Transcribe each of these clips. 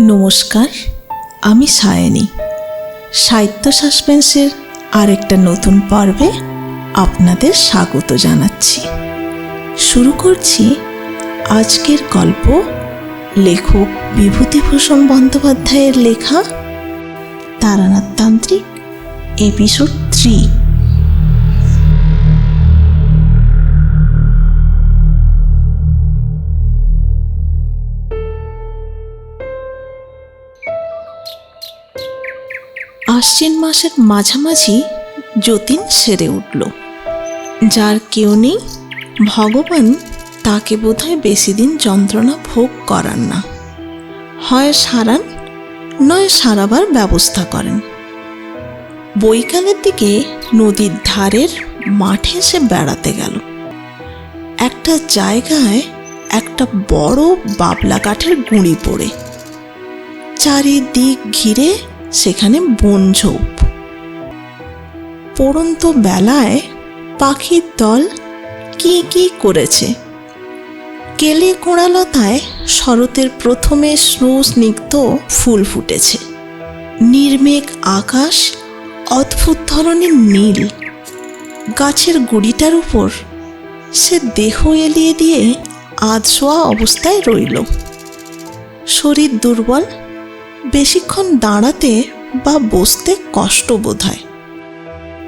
নমস্কার, আমি সায়নী। সাহিত্য সাসপেন্সের আরেকটা নতুন পর্বে আপনাদের স্বাগত জানাচ্ছি। শুরু করছি আজকের গল্প, লেখক বিভূতিভূষণ বন্দ্যোপাধ্যায়ের লেখা তারানাথ তান্ত্রিক, এপিসোড 3। আশ্বিন মাসের মাঝামাঝি যতীন সেরে উঠল। যার কেউ নেই, ভগবান তাকে বোধহয় বেশি দিন যন্ত্রণা ভোগ করান না। হয় সারান, নয় সারাবার ব্যবস্থা করেন। বৈকালের দিকে নদীর ধারের মাঠে সে বেড়াতে গেল। একটা জায়গায় একটা বড় বাবলা কাঠের গুঁড়ি পড়ে, চারিদিক ঘিরে সেখানে বনঝোপ। পড়ন্ত বেলায় পাখির দল কি কি করেছে। কেলে কোড়ালতায় শরতের প্রথমে স্নিগ্ধ ফুল ফুটেছে। নির্মেঘ আকাশ অদ্ভুত ধরনের নীল। গাছের গুড়িটার উপর সে দেহ এলিয়ে দিয়ে আধশোয়া অবস্থায় রইল। শরীর দুর্বল, বেশিক্ষণ দাঁড়াতে বা বসতে কষ্ট বোধ হয়।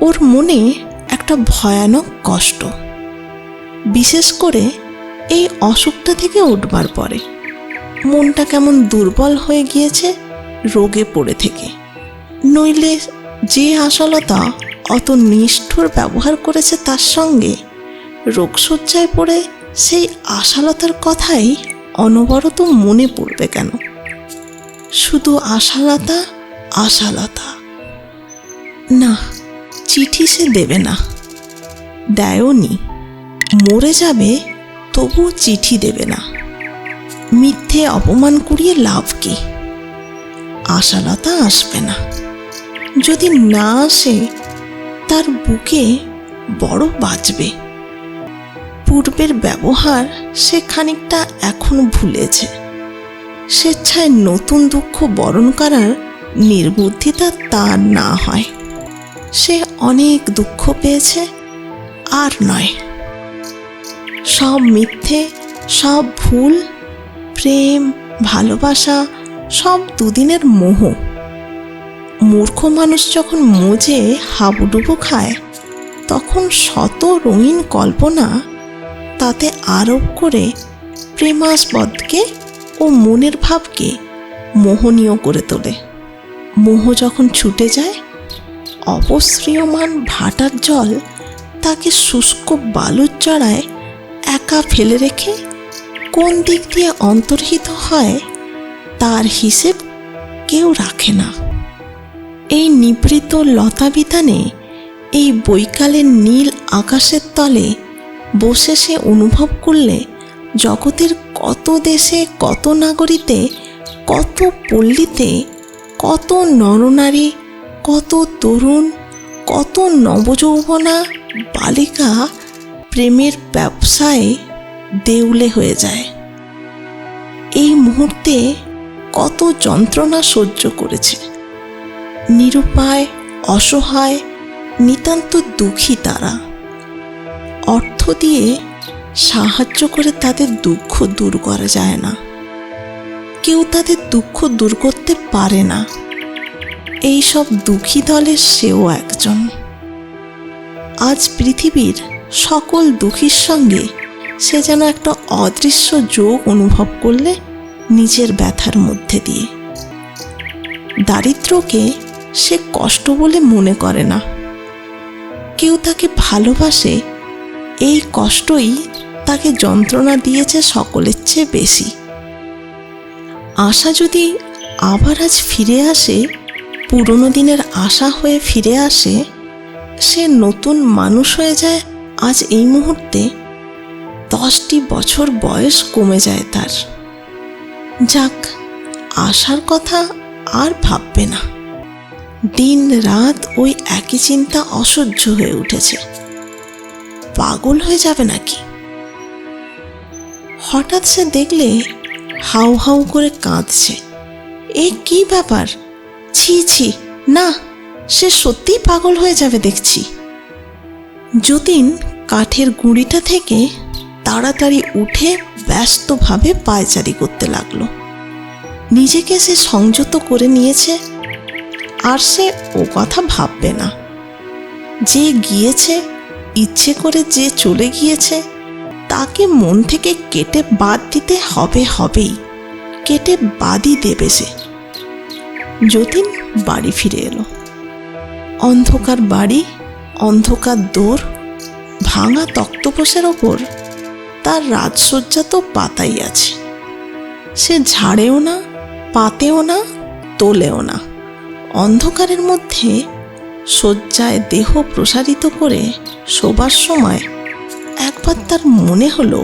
ওর মনে একটা ভয়ানক কষ্ট, বিশেষ করে এই অসুখটা থেকে উঠবার পরে। মনটা কেমন দুর্বল হয়ে গিয়েছে রোগে পড়ে থেকে। নইলে যে আশালতা অত নিষ্ঠুর ব্যবহার করেছে তার সঙ্গে, রোগশয্যায় পড়ে সেই আশালতার কথাই অনবরত মনে পড়বে কেন? শুধু আশালতা আশালতা। না, চিঠি সে দেবে না, দেয়ও নি। মরে যাবে তবু চিঠি দেবে না। মিথ্যে অপমান করিয়ে লাভ কি? আশালতা আসবে না। যদি না আসে, তার বুকে বড় বাজবে। পূর্বের ব্যবহার সে খানিকটা এখন ভুলেছে। স্বেচ্ছায় নতুন দুঃখ বরণ করার নির্বুদ্ধিতা তার না হয়। সে অনেক দুঃখ পেয়েছে, আর নয়। সব মিথ্যে, সব ভুল, প্রেম ভালোবাসা সব দুদিনের মোহ। মূর্খ মানুষ যখন মজে হাবুডুবু খায়, তখন শত রঙিন কল্পনা তাতে আরোপ করে প্রেমাস্পদকে ও মনের ভাবকে মোহনীয় করে তোলে। মোহ যখন ছুটে যায়, অপসৃয়মান ভাটার জল তাকে শুষ্ক বালুর চড়ায় একা ফেলে রেখে কোন দিক দিয়ে অন্তর্হিত হয় তার হিসেব কেউ রাখে না। এই নিবৃত লতাবিতানে, এই বৈকালের নীল আকাশের তলে বসে সে অনুভব করলে জগতের কত দেশে, কত নাগরীতে, কত পল্লীতে, কত নরনারী, কত তরুণ, কত নবযৌবনা বালিকা প্রেমের ব্যবসায় দেউলে হয়ে যায়। এই মুহূর্তে কত যন্ত্রণা সহ্য করেছে। নিরুপায়, অসহায়, নিতান্ত দুঃখী তারা। অর্থ দিয়ে সাহায্য করে তাদের দুঃখ দূর করা যায় না। কেউ তাদের দুঃখ দূর করতে পারে না। এই সব দুঃখী দলের সেও একজন। আজ পৃথিবীর সকল দুঃখীর সঙ্গে সে যেন একটা অদৃশ্য যোগ অনুভব করলে নিজের ব্যথার মধ্যে দিয়ে। দারিদ্র্যকে সে কষ্ট বলে মনে করে না। কেউ তাকে ভালোবাসে, এই কষ্টই তাকে যন্ত্রণা দিয়েছে সকলের চেয়ে বেশি। আশা যদি আবার আজ ফিরে আসে, পুরনো দিনের আশা হয়ে ফিরে আসে, সে নতুন মানুষ হয়ে যায় আজ এই মুহূর্তে। 10টি বছর বয়স কমে যায় তার। যাক, আশার কথা আর ভাববে না। দিন রাত ওই একই চিন্তা অসহ্য হয়ে উঠেছে। পাগল হয়ে যাবে নাকি? হঠাৎ সে দেখলে হাউ হাউ করে কাঁদছে। এ কি ব্যাপার? ছি ছি, না, সে সত্যিই পাগল হয়ে যাবে দেখছি। যতীন কাঠের গুঁড়িটা থেকে তাড়াতাড়ি উঠে ব্যস্তভাবে পায়চারি করতে লাগলো। নিজেকে সে সংযত করে নিয়েছে, আর সে ও কথা ভাববে না। যে গিয়েছে, ইচ্ছে করে যে চলে গিয়েছে, তাকে মন থেকে কেটে বাদ দিতে হবেই, কেটে বাদই দেবে সে। যতীন বাড়ি ফিরে এলো। অন্ধকার বাড়ি, অন্ধকার দোর, ভাঙা তক্তপোষের ওপর তার রাজসজ্জা তো পাতাই আছে। সে ঝাড়েও না, পাতেও না, তোলেও না। অন্ধকারের মধ্যে শয্যায় দেহ প্রসারিত করে শোবার সময় একবার তার মনে হলো,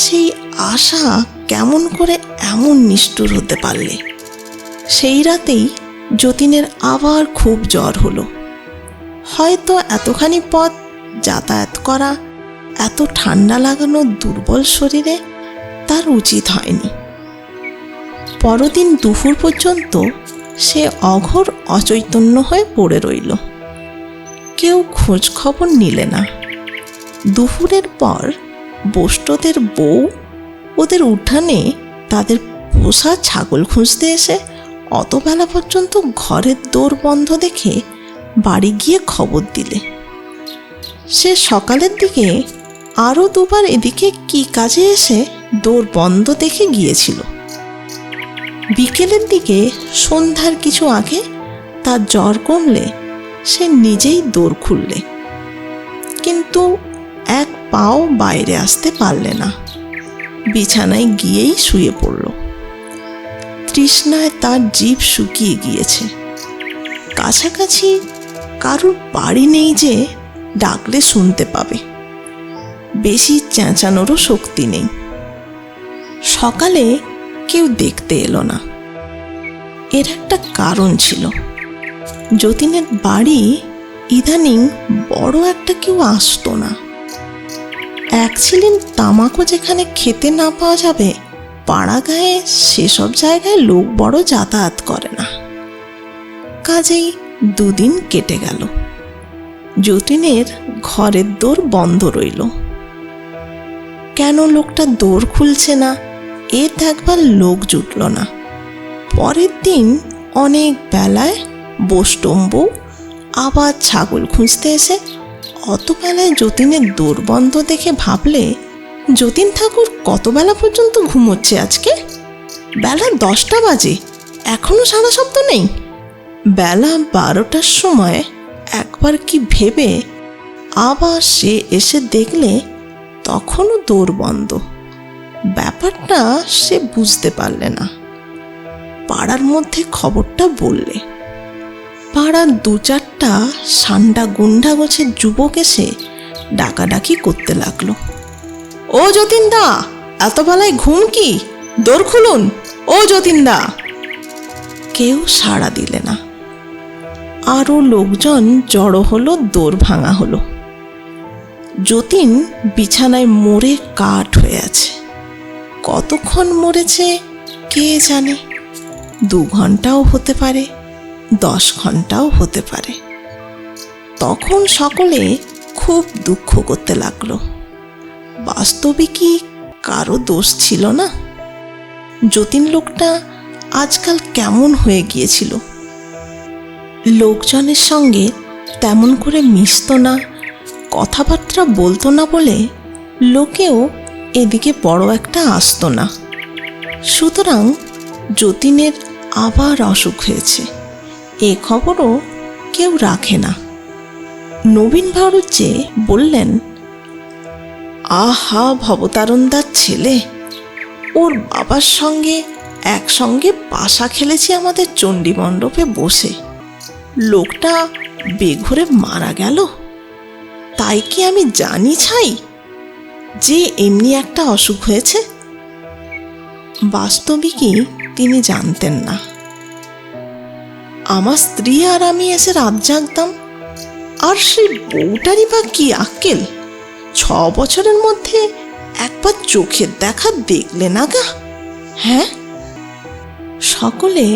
সেই আশা কেমন করে এমন নিষ্ঠুর হতে পারলে। সেই রাতেই যতীনের আবার খুব জ্বর হলো। হয়তো এতখানি পথ যাতায়াত করা এত ঠান্ডা লাগানো দুর্বল শরীরে তার উচিত হয়নি। পরদিন দুপুর পর্যন্ত সে অঘোর অচৈতন্য হয়ে পড়ে রইল। কেউ খোঁজ খবর নিলে না। দুপুরের পর বোষ্টদের বউ ওদের উঠানে তাদের পোষা ছাগল খুঁজতে এসে অত বেলা পর্যন্ত ঘরের দোর বন্ধ দেখে বাড়ি গিয়ে খবর দিলে। সে সকালের দিকে আরও দুবার এদিকে কি কাজে এসে দোর বন্ধ দেখে গিয়েছিল। বিকেলের দিকে সন্ধ্যার কিছু আগে তার জ্বর কমলে সে নিজেই দোর খুললে, কিন্তু এক পাও বাইরে আসতে পারলে না। বিছানায় গিয়েই শুয়ে পড়ল। তৃষ্ণায় তার জিভ শুকিয়ে গিয়েছে। কাছাকাছি কারুর বাড়ি নেই যে ডাকলে শুনতে পাবে। বেশি চেঁচানোরও শক্তি নেই। সকালে কেউ দেখতে এলো না। এর একটা কারণ ছিল। যতীনের বাড়ি ইদানিং বড় একটা কেউ আসতো না। এক ছিলেন তামাকও যেখানে খেতে না পাওয়া যাবে, পাড়া গায়ে সেসব জায়গায় লোক বড় যাতায়াত করে না। কাজেই দুদিন কেটে গেল। যতীনের ঘরের দোর বন্ধ রইল। কেন লোকটা দোর খুলছে না এ দেখবার লোক জুটল না। পরের দিন অনেক বেলায় বোষ্টম্বু আবার ছাগল খুঁজতে এসে অত বেলায় যতীনের দোর বন্ধ দেখে ভাবলে, যতীন ঠাকুর কত বেলা পর্যন্ত ঘুমোচ্ছে আজকে? বেলা 10টা বাজে, এখনো সারা শব্দ নেই। বেলা 12টার সময় একবার কি ভেবে আবার সে এসে দেখলে তখনও দোর বন্ধ। ব্যাপারটা সে বুঝতে পারলে না। পাড়ার মধ্যে খবরটা বললে। পাড়ার 2-4টা সান্ডা গুন্ডা গোছের যুবক এসে ডাকাডাকি করতে লাগলো। ও যতীনদা, এত বেলায় ঘুম কি? দোর খুলুন, ও যতীনদা। কেউ সাড়া দিলে না। আরও লোকজন জড়ো হলো, দোর ভাঙা হলো। যতীন বিছানায় মরে কাঠ হয়ে আছে। কতক্ষণ মরেছে কে জানে। 2 ঘন্টাও হতে পারে, 10 ঘন্টাও হতে পারে। তখন সকলে খুব দুঃখ করতে লাগলো। বাস্তবে কি কারো দোষ ছিল না? যতীন লোকটা আজকাল কেমন হয়ে গিয়েছিল। লোকজনের সঙ্গে তেমন করে মিশত না, কথাবার্তা বলতো না বলে লোকেও এদিকে বড় একটা আসতো না। সুতরাং যতীনের আবার অসুখ হয়েছে এ খবরও কেউ রাখে না। নবীন ভারুজ্জে বললেন, আহা, ভবতারণদার ছেলে, ওর বাবার সঙ্গে একসঙ্গে পাশা খেলেছি আমাদের চণ্ডী মণ্ডপে বসে। লোকটা বেঘরে মারা গেল, তাই কি আমি জানি ছাই যে এমনি একটা অসুখ হয়েছে? বাস্তবিকই তিনি জানতেন না। আমার স্ত্রী আর আমি এসে রাত জাগতাম, আর সেই বউটারই বা কি আক্কেল? 6 বছরের মধ্যে একবার চোখের দেখা দেখলে না গা? হ্যাঁ। সকলে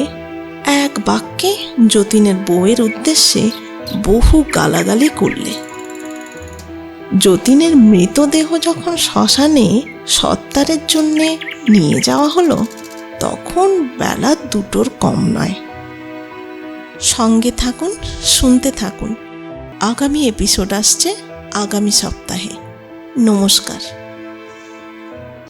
এক বাক্যে যতীনের বউয়ের উদ্দেশ্যে বহু গালাগালি করলে। যতীনের মৃতদেহ যখন শ্মশানে সৎকারের জন্যে নিয়ে যাওয়া হলো, তখন বেলা 2টোর কম নয়। সঙ্গে থাকুন, শুনতে থাকুন। আগামী এপিসোড আসছে আগামী সপ্তাহে। নমস্কার।